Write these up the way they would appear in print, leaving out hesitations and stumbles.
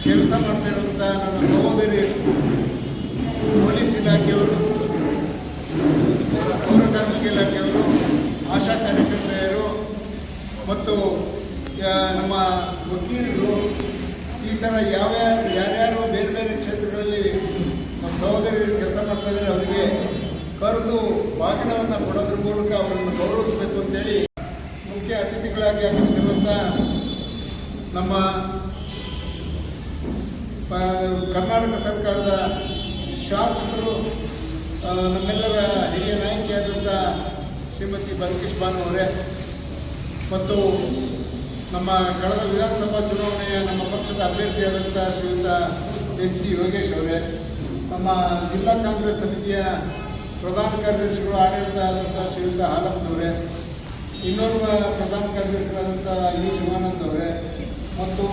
ಕೆಲಸ ಮಾಡ್ತಿರುವಂಥ ನನ್ನ ಸಹೋದರಿ ಪೊಲೀಸ್ ಇಲಾಖೆಯವರು, ಪೌರ ಕಾರ್ಮಿಕ ಇಲಾಖೆಯವರು, ಆಶಾ ಕಾರ್ಯಕರ್ತೆಯರು ಮತ್ತು ನಮ್ಮ ವಕೀಲರು, ಈ ಥರ ಯಾರ್ಯಾರು ಬೇರೆ ಬೇರೆ ಕ್ಷೇತ್ರಗಳಲ್ಲಿ ನಮ್ಮ ಸಹೋದರಿಯರು ಕೆಲಸ ಮಾಡ್ತಾ ಇದ್ದಾರೆ ಅವರಿಗೆ ಕರೆದು ಬಾಗಿಣವನ್ನು ಕೊಡೋದ್ರ ಮೂಲಕ ಅವರನ್ನು ಗೌರವಿಸಬೇಕು ಅಂತೇಳಿ ಮುಖ್ಯ ಅತಿಥಿಗಳಾಗಿ ಆಗಮಿಸಿರುವಂಥ ನಮ್ಮ ಕರ್ನಾಟಕ ಸರ್ಕಾರದ ಶಾಸಕರು, ನಮ್ಮೆಲ್ಲರ ಹಿರಿಯ ನಾಯಕಿಯಾದಂಥ ಶ್ರೀಮತಿ ಬಲ್ಕೇಶ್ ಬಾನು ಅವರೇ ಮತ್ತು ನಮ್ಮ ಕಳೆದ ವಿಧಾನಸಭಾ ಚುನಾವಣೆಯ ನಮ್ಮ ಪಕ್ಷದ ಅಭ್ಯರ್ಥಿಯಾದಂಥ ಶ್ರೀಯುತ ಎಸ್ ಸಿ ಯೋಗೇಶ್ ಅವರೇ, ನಮ್ಮ ಜಿಲ್ಲಾ ಕಾಂಗ್ರೆಸ್ ಸಮಿತಿಯ ಪ್ರಧಾನ ಕಾರ್ಯದರ್ಶಿಗಳು ಆಡಳಿತ ಆದಂಥ ಶ್ರೀಯುತ ಹಾಲಪ್ಪನವರೇ, ಇನ್ನೋರ್ವ ಪ್ರಧಾನ ಕಾರ್ಯದರ್ಶಿಗಳಾದಂಥ ಯು ಶಿವಾನಂದ್ ಅವರೇ ಮತ್ತು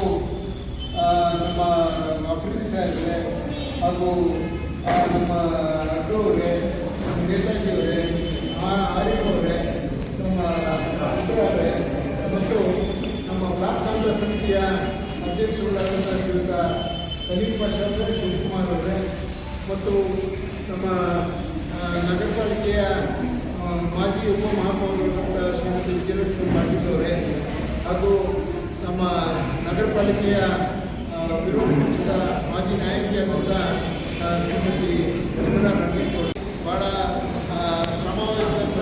ನಮ್ಮ ಅಫ್ರೀದಿ ಸಾಹೇಬ್ರೆ ಹಾಗೂ ನಮ್ಮ ಅಡ್ಡು ಅವರೇ, ನೇತಾಜಿ ಅವರೇ, ಆರಿಫ್ ಅವರೇ, ನಮ್ಮ ಅವರೇ ಮತ್ತು ನಮ್ಮ ಬ್ಲಾಕ್ ಕಾಂಗ್ರೆಸ್ ಸಮಿತಿಯ ಅಧ್ಯಕ್ಷರುಗಳಾದಂಥ ಶ್ರೀಯುತ ಕಲೀಂ ಪಾಷಾ ಅವರೇ, ಶಿವಕುಮಾರ್ ಅವರೇ ಮತ್ತು ನಮ್ಮ ನಗರ ಪಾಲಿಕೆಯ ಮಾಜಿ ಉಪಮಹಾಪೌರರಾದಂಥ ಶ್ರೀಮತಿ ವಿಜಯಲಕ್ಷ್ಮಿ ಪಾಟೀಲ್ ಅವರೇ ಹಾಗೂ ನಮ್ಮ ನಗರ ಪಾಲಿಕೆಯ ವಿರೋಧ ಪಕ್ಷದ ಮಾಜಿ ನಾಯಕಿಯಾದಂಥ ಶ್ರೀಮತಿ ನಿರ್ಮಲಾ ರಂಗೇಶ್ ಅವರು, ಭಾಳ ಶ್ರಮವಹಿಸಿದಂಥ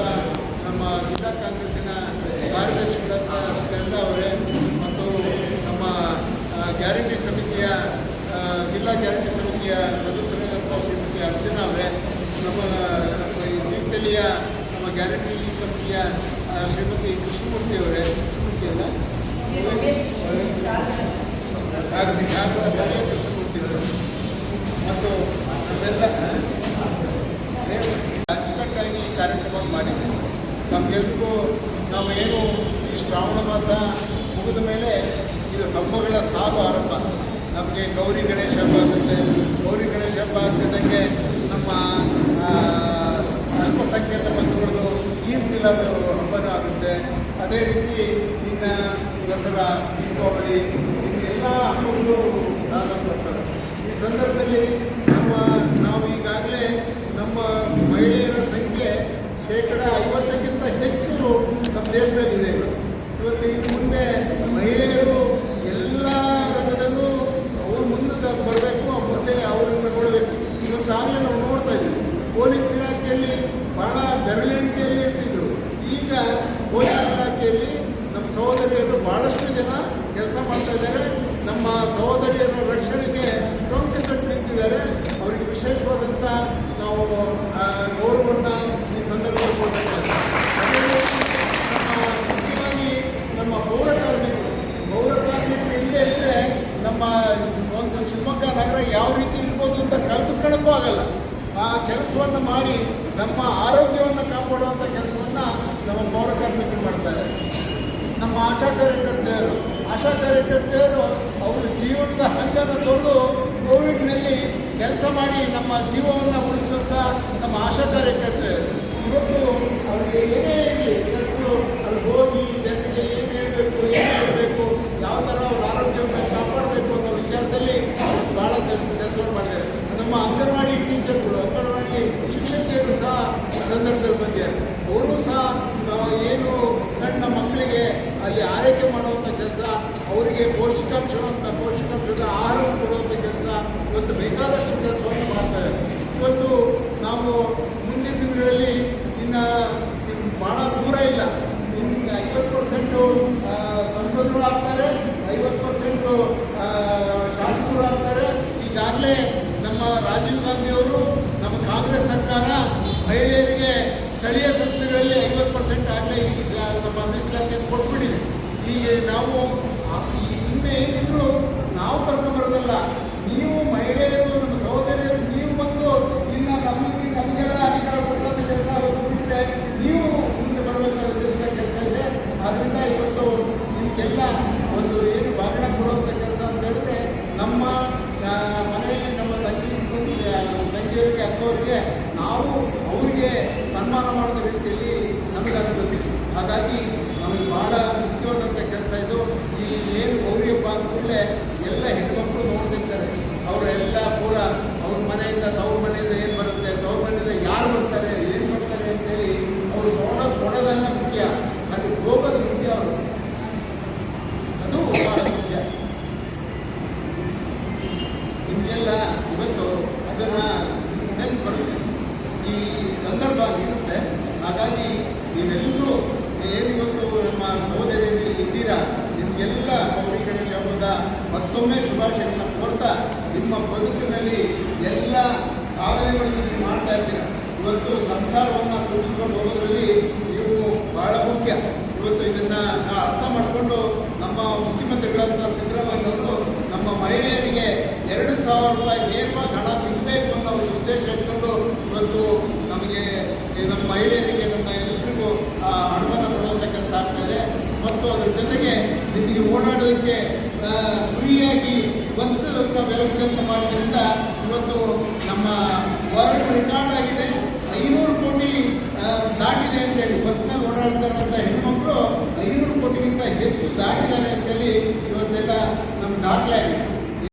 ನಮ್ಮ ಜಿಲ್ಲಾ ಕಾಂಗ್ರೆಸ್ಸಿನ ಕಾರ್ಯದರ್ಶಿಗಳಾದ ಶ್ರೀಗಂಧ ಅವರೇ ಮತ್ತು ನಮ್ಮ ಗ್ಯಾರಂಟಿ ಸಮಿತಿಯ ಜಿಲ್ಲಾ ಗ್ಯಾರಂಟಿ ಸಮಿತಿಯ ಸದಸ್ಯರಾದಂಥ ಶ್ರೀಮತಿ ಅರ್ಚನಾ ಅವರೇ, ನಮ್ಮ ನಿಟ್ಟಲಿಯ ನಮ್ಮ ಗ್ಯಾರಂಟಿ ಸಮಿತಿಯ ಶ್ರೀಮತಿ ಕೃಷ್ಣಮೂರ್ತಿ ಅವರೇ, ಕೃಷ್ಣಮೂರ್ತಿಯಲ್ಲ ಕೃಷ್ಣಮೂರ್ತಿ ಅವರು ಮತ್ತು ನಮ್ಮೆಲ್ಲ ಅಚ್ಚುಕಟ್ಟಾಗಿ ಈ ಕಾರ್ಯಕ್ರಮ ಮಾಡಿದ್ದೇವೆ. ನಮಗೆಲ್ರಿಗೂ ನಾವು ಏನು ಈ ಶ್ರಾವಣ ಮಾಸ ಮುಗಿದ ಮೇಲೆ ಇದು ಹಬ್ಬಗಳ ಸಾಲು ಆರಂಭ. ನಮಗೆ ಗೌರಿ ಗಣೇಶ ಹಬ್ಬ ಆಗುತ್ತೆ. ಗೌರಿ ಗಣೇಶ ಹಬ್ಬ ಆಗ್ತಿದ್ದಂಗೆ ನಮ್ಮ ಅಲ್ಪಸಂಖ್ಯಾತ ಬಂಧುಗಳು ಈದ್ ಮಿಲಾದ್ ಹಬ್ಬನೂ ಆಗುತ್ತೆ. ಅದೇ ರೀತಿ ಇನ್ನು ದಸರಾ, ದೀಪಾವಳಿ ಎಲ್ಲ ಹಬ್ಬಗಳು ಬರ್ತವೆ. ಈ ಸಂದರ್ಭದಲ್ಲಿ ನಾವು ಈಗಾಗಲೇ ನಮ್ಮ ಮಹಿಳೆಯರ ಸಂಖ್ಯೆ 50% ಹೆಚ್ಚು ನಮ್ಮ ದೇಶದಲ್ಲಿದೆ. ಇವತ್ತು ಇನ್ನು ಮುಂದೆ ಮಹಿಳೆಯರು ಎಲ್ಲ ರಂಗದಲ್ಲೂ ಅವರು ಮುಂದೆ ಬರಬೇಕು, ಮುಂದೆ ಅವರನ್ನು ನೋಡಬೇಕು. ಇವತ್ತಾಗಲೇ ನಾವು ನೋಡ್ತಾ ಇದ್ದೀವಿ, ಪೊಲೀಸ್ ಇಲಾಖೆಯಲ್ಲಿ ಬಹಳ ಬೆರಳೆಣಿಕೆಯಲ್ಲಿ ಇರ್ತಿದ್ರು. ಈಗ ಪೊಲೀಸ್ ಇಲಾಖೆಯಲ್ಲಿ ನಮ್ಮ ಸಹೋದರಿಯರು ಭಾಳಷ್ಟು ಜನ ಕೆಲಸ ಮಾಡ್ತಾ ಇದ್ದಾರೆ. ನಮ್ಮ ಸಹೋದರಿಯರ ರಕ್ಷಣೆಗೆ ಟೊಂಕೆ ಕಟ್ಟು ನಿಂತಿದ್ದಾರೆ. ಅವರಿಗೆ ವಿಶೇಷವಾದಂಥ ನಾವು ಗೌರವವನ್ನು ಈ ಸಂದರ್ಭದಲ್ಲಿ ಕೊಡಬೇಕಾಗಿದೆ. ಅದೇ ರೀತಿ ಮುಖ್ಯವಾಗಿ ನಮ್ಮ ಪೌರ ಕಾರ್ಮಿಕರು ಇಲ್ಲೇ ಇದ್ದರೆ ನಮ್ಮ ಒಂದು ಶಿವಮೊಗ್ಗ ನಗರ ಯಾವ ರೀತಿ ಇರ್ಬೋದು ಅಂತ ಕಲ್ಪಿಸ್ಕೊಳ್ಳೋಕ್ಕೂ ಆಗಲ್ಲ. ಆ ಕೆಲಸವನ್ನು ಮಾಡಿ ನಮ್ಮ ಆರೋಗ್ಯವನ್ನು ಕಾಪಾಡುವಂಥ ಕೆಲಸವನ್ನು ನಮ್ಮ ಪೌರ ಕಾರ್ಮಿಕರು ಮಾಡ್ತಾರೆ. ನಮ್ಮ ಆಶಾ ಕಾರ್ಯಕರ್ತೆಯರು ಅವರ ಜೀವನದ ಹಂಗನ್ನು ತೊರೆದು ಕೋವಿಡ್ನಲ್ಲಿ ಕೆಲಸ ಮಾಡಿ ನಮ್ಮ ಜೀವವನ್ನು ಉಳಿಸಿದಂಥ ನಮ್ಮ ಆಶಾ ಕಾರ್ಯಕರ್ತೆಯರು ಇವತ್ತು ಅವರಿಗೆ ಏನೇ ಇರಲಿ ಕೆಲಸಗಳು ಅಲ್ಲಿ ಹೋಗಿ ಜನರಿಗೆ ಏನು ಹೇಳಬೇಕು, ಏನು ಹೇಳಬೇಕು, ಯಾವ ಥರ ಅವ್ರ ಆರೋಗ್ಯವನ್ನು ಕಾಪಾಡಬೇಕು ಅನ್ನೋ ವಿಚಾರದಲ್ಲಿ ಭಾಳ ಕೆಲಸವನ್ನು ಮಾಡಿದ್ದಾರೆ. ನಮ್ಮ ಅಂಗನವಾಡಿ ಟೀಚರ್ಗಳು, ಅಂಗನವಾಡಿ ಶಿಕ್ಷಕಿಯರು ಸಹ ಈ ಸಂದರ್ಭದಲ್ಲಿ ಬಂದಿದ್ದಾರೆ. ಅವರು ಸಹ ಏನು ಸಣ್ಣ ಮಕ್ಕಳಿಗೆ ಅಲ್ಲಿ ಆರೈಕೆ ಮಾಡುವಂಥ ಕೆಲಸ, ಅವರಿಗೆ ಪೌಷ್ಟಿಕಾಂಶದ ಆಹಾರವನ್ನು ಕೊಡುವಂಥ ಕೆಲಸ ಇವತ್ತು ಬೇಕಾದಷ್ಟು ಕೆಲಸವನ್ನು ಮಾಡ್ತಾರೆ. ಇವತ್ತು ನಾವು ಮುಂದಿನ ದಿನಗಳಲ್ಲಿ ಇನ್ನು ಭಾಳ ದೂರ ಇಲ್ಲ, ಇನ್ನು 50% ಸಂಸದರು ಆಗ್ತಾರೆ, 50% ಶಾಸಕರು ಆಗ್ತಾರೆ. ಈಗಾಗಲೇ ನಮ್ಮ ರಾಜೀವ್ ಗಾಂಧಿ ಅವರು, ನಮ್ಮ ಕಾಂಗ್ರೆಸ್ ಸರ್ಕಾರ ಮಹಿಳೆಯರಿಗೆ ಸ್ಥಳೀಯ ಸಂಸ್ಥೆಗಳಲ್ಲಿ 50% ಆಗಲೇ ನಮ್ಮ ಮೀಸಲಾತಿಯನ್ನು ಕೊಟ್ಬಿಟ್ಟಿದೆ. ಈಗ ನಾವು ಹಿಂದೆ ಏನಿದ್ರು ನಾವು ಕರ್ಕೊಂಡ್ಬರೋದಲ್ಲ, ನೀವು ಮಹಿಳೆಯರು, ನಮ್ಮ ಸಹೋದರಿಯರು ನೀವು ಬಂದು ಇನ್ನು ನಮಗೆಲ್ಲ ಅಧಿಕಾರ ಕೊಡುವಂಥ ಕೆಲಸ ಬಿಟ್ಟರೆ ನೀವು ಮುಂದೆ ಬರಬೇಕಾದ ಕೆಲಸ ಇದೆ. ಆದ್ದರಿಂದ ಇವತ್ತು ಇದಕ್ಕೆಲ್ಲ ಒಂದು ಏನು ಬಾಗಿಣ ಕೊಡುವಂಥ ಕೆಲಸ ಅಂತ ಹೇಳಿದ್ರೆ ನಮ್ಮ ಮನೆಯಲ್ಲಿ ನಮ್ಮ ತಂಗಿಯವರಿಗೆ, ಅಕ್ಕವರಿಗೆ ನಾವು ಅವರಿಗೆ ಸನ್ಮಾನ ಮಾಡಿದ ರೀತಿಯಲ್ಲಿ ನಮಗೆ ಅನಿಸುತ್ತೆ. ಹಾಗಾಗಿ ನಮಗೆ ಭಾಳ ಮುಖ್ಯವಾದಂಥ ಕೆಲಸ ಇದು. ಈ ಏನು ಗೌರಿ ಹಬ್ಬ ಅಂದಕೂಡಲೇ ಮತ್ತೊಮ್ಮೆ ಶುಭಾಶಯಗಳನ್ನ ಕೋರ್ತಾ ನಿಮ್ಮ ಬದುಕಿನಲ್ಲಿ ಎಲ್ಲ ಸಾಧನೆಗಳನ್ನು ನೀವು ಮಾಡ್ತಾ ಇದ್ದೀರ. ಇವತ್ತು ಸಂಸಾರವನ್ನು ರೂಪಿಸ್ಕೊಂಡು ಹೋಗೋದ್ರಲ್ಲಿ ನೀವು ಬಹಳ ಮುಖ್ಯ. ಇವತ್ತು ಇದನ್ನು ಅರ್ಥ ಮಾಡಿಕೊಂಡು ನಮ್ಮ ಮುಖ್ಯಮಂತ್ರಿಗಳಂತ ಸಿದ್ದರಾಮಯ್ಯನವರು ನಮ್ಮ ಮಹಿಳೆಯರಿಗೆ 2,000 ರೂಪಾಯಿ ನೇರವಾಗಿ ಹಣ ಸಿಗಬೇಕು ಅನ್ನೋ ಒಂದು ಉದ್ದೇಶ ಇಟ್ಕೊಂಡು ಇವತ್ತು ನಮಗೆ ನಮ್ಮ ಮಹಿಳೆಯರಿಗೆ ನಮ್ಮ ಎಲ್ಲರಿಗೂ ಹಣವನ್ನು ಕೊಡುವಂಥ ಕೆಲಸ ಆಗ್ತಾಯಿದೆ. ಮತ್ತು ಅದ್ರ ಜೊತೆಗೆ ನಿಮಗೆ ಓಡಾಡೋದಕ್ಕೆ ಫ್ರೀಯಾಗಿ ಬಸ್ ವ್ಯವಸ್ಥೆ ಅಂತ ಮಾಡೋದ್ರಿಂದ ಇವತ್ತು ನಮ್ಮ ವರ್ಲ್ಡ್ ರೆಕಾರ್ಡ್ ಆಗಿದೆ. 500 ಕೋಟಿ ದಾಟಿದೆ ಅಂತೇಳಿ ಬಸ್ನಲ್ಲಿ ಓಡಾಡ್ತಾರಂಥ ಹೆಣ್ಮಕ್ಳು 500 ಕೋಟಿಗಿಂತ ಹೆಚ್ಚು ದಾಟಿದ್ದಾರೆ ಅಂತೇಳಿ ಇವತ್ತೆಲ್ಲ ನಮ್ಮ ದಾಖಲೆ ಆಗಿದೆ.